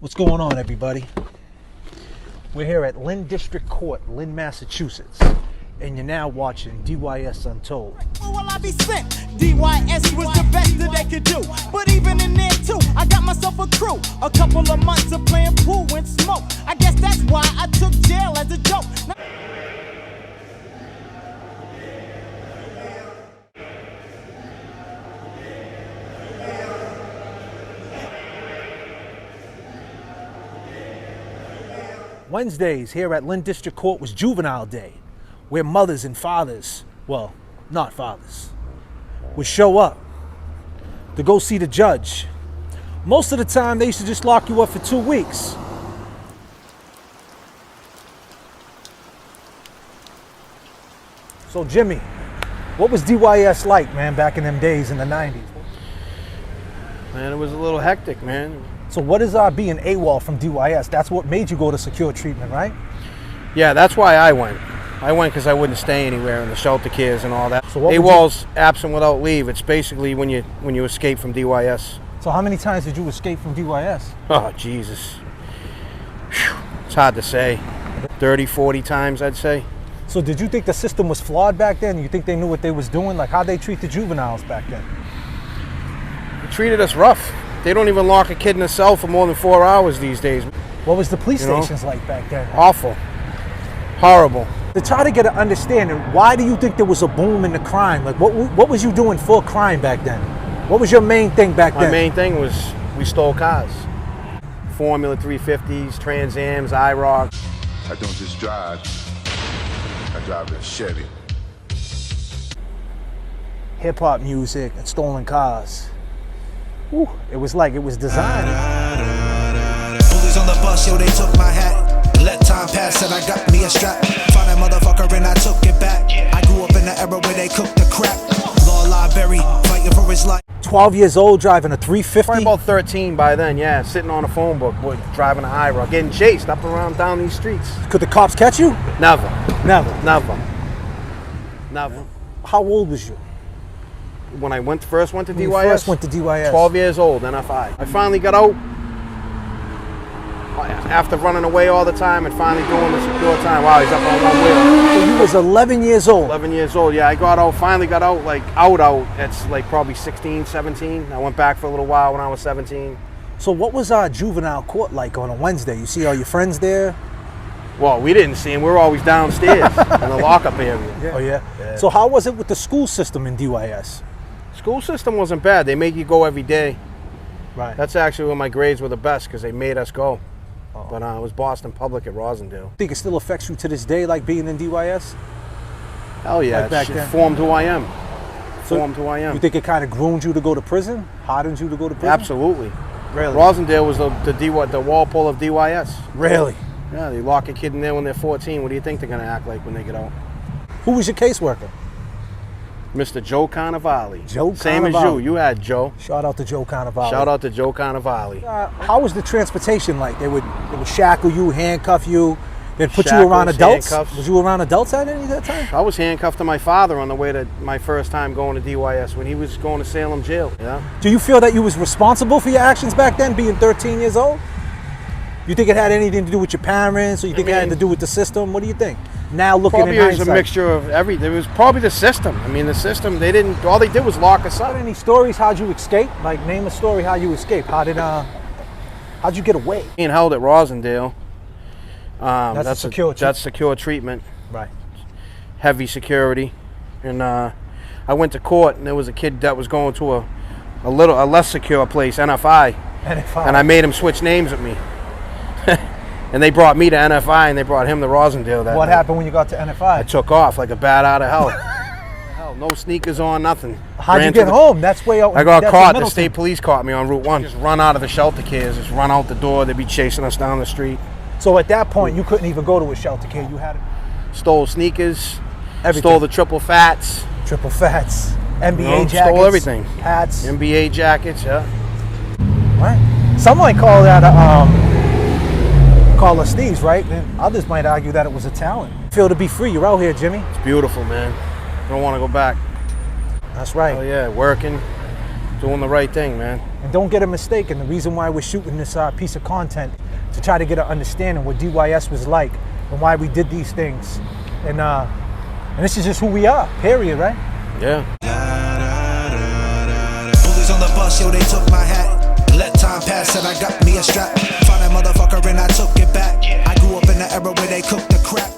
What's going on, everybody? We're here at Lynn District Court, Lynn, Massachusetts, and you're now watching Dys Untold. Oh, well, I be sent. DYS was the best that they could do. But even in there, too, I got myself a crew. A couple of months of playing pool and smoke. I guess that's why I took jail as a joke. Wednesdays here at Lynn District Court was Juvenile Day, where mothers and fathers, well, not fathers, would show up to go see the judge. Most of the time, they used to just lock you up for 2 weeks. So, Jimmy, what was DYS like, man, back in them days in the 90s? Man, it was a little hectic, man. So what is being AWOL from DYS? That's what made you go to secure treatment, right? Yeah, that's why I went. I went because I wouldn't stay anywhere in the shelter cares and all that. So what AWOL's absent without leave. It's basically when you escape from DYS. So how many times did you escape from DYS? Oh, Jesus. Whew. It's hard to say. 30, 40 times, I'd say. So did you think the system was flawed back then? You think they knew what they was doing? Like, how'd they treat the juveniles back then? They treated us rough. They don't even lock a kid in a cell for more than 4 hours these days. What was the police stations like back then? Awful. Horrible. To try to get an understanding, why do you think there was a boom in the crime? Like, what was you doing for crime back then? What was your main thing back then? My main thing was we stole cars. Formula 350s, Trans Ams, IROC. I don't just drive. I drive a Chevy. Hip-hop music and stolen cars. Ooh, it was like it was designed. Bullies on the bus, yo, they took my hat. Let time pass and I got me a strap. Found that motherfucker and I took it back. I grew up in the era where they cooked the crap. Law library, fighting for his life. 12 years old, driving a 350? Probably about 13 by then, yeah. Sitting on a phone book, boy, driving an IROC, getting chased up around down these streets. Could the cops catch you? Never. Never. Never. Never. How old was you? When I first went to DYS? You first went to DYS. 12 years old, NFI. I finally got out after running away all the time and finally doing the secure time. Wow, he's up on one wheel. So you was 11 years old. 11 years old, yeah. I got out, finally got out, like out. It's like probably 16, 17. I went back for a little while when I was 17. So what was our juvenile court like on a Wednesday? You see all your friends there? Well, we didn't see him. We were always downstairs in the lockup area. Yeah. Oh, yeah? So how was it with the school system in DYS? School system wasn't bad. They make you go every day. Right. That's actually when my grades were the best because they made us go. Oh. But it was Boston Public at Rosendale. Think it still affects you to this day, like being in DYS? Hell yeah, Like back it then? formed who I am. So Formed who I am. You think it kind of groomed you to go to prison? Hardened you to go to prison? Absolutely. Really? Rosendale was the Walpole of DYS. Really? Yeah, they lock a kid in there when they're 14. What do you think they're going to act like when they get out? Who was your caseworker? Mr. Joe Carnivale. Joe Same as you. Carnivale. You had Joe. Shout out to Joe Carnivale. Shout out to Joe Carnivale. How was the transportation like? They would shackle you, handcuff you, they'd put you Shackles, around adults? handcuffs. Was you around adults at any of that time? I was handcuffed to my father on the way to my first time going to DYS when he was going to Salem jail. Yeah. Do you feel that you was responsible for your actions back then, being 13 years old? You think it had anything to do with your parents, or you think it had to do with the system? What do you think? Now looking Probably in it was hindsight. a mixture of everything. It was probably the system. I mean, the system, all they did was lock us up. Any stories? How'd you escape? Like, name a story how you escaped. How'd you get away? Being held at Rosendale. That's secure treatment. That's secure treatment. Right. Heavy security. And I went to court, and there was a kid that was going to a less secure place, NFI. NFI. And I made him switch names with me. And they brought me to NFI, and they brought him to Rosendale that What night. happened when you got to NFI? I took off like a bat out of hell. Hell, no sneakers on, nothing. How'd you get home? That's way out. I got that's caught. in The Middleton. state police caught me on Route 1. Just run out of the shelter cares. Just run out the door. They'd be chasing us down the street. So at that point, you couldn't even go to a shelter care. You had Stole sneakers. everything. Stole the triple fats. Triple fats, NBA jackets, stole everything. hats. NBA jackets, yeah. Right. Some might call that call us thieves, right? And others might argue that it was a talent. Feel to be free. You're out here, Jimmy. It's beautiful, man. I don't want to go back. That's right. Oh yeah, working, Doing the right thing, man. And don't get it mistaken, the reason why we're shooting this piece of content to try to get an understanding what DYS was like and why we did these things. And this is just who we are, period, right? Yeah. Bullies on the bus, yo, they took my hat. Let time pass and I got me a strap. Found that motherfucker and I took it back. I grew up in the era where they cooked the crap.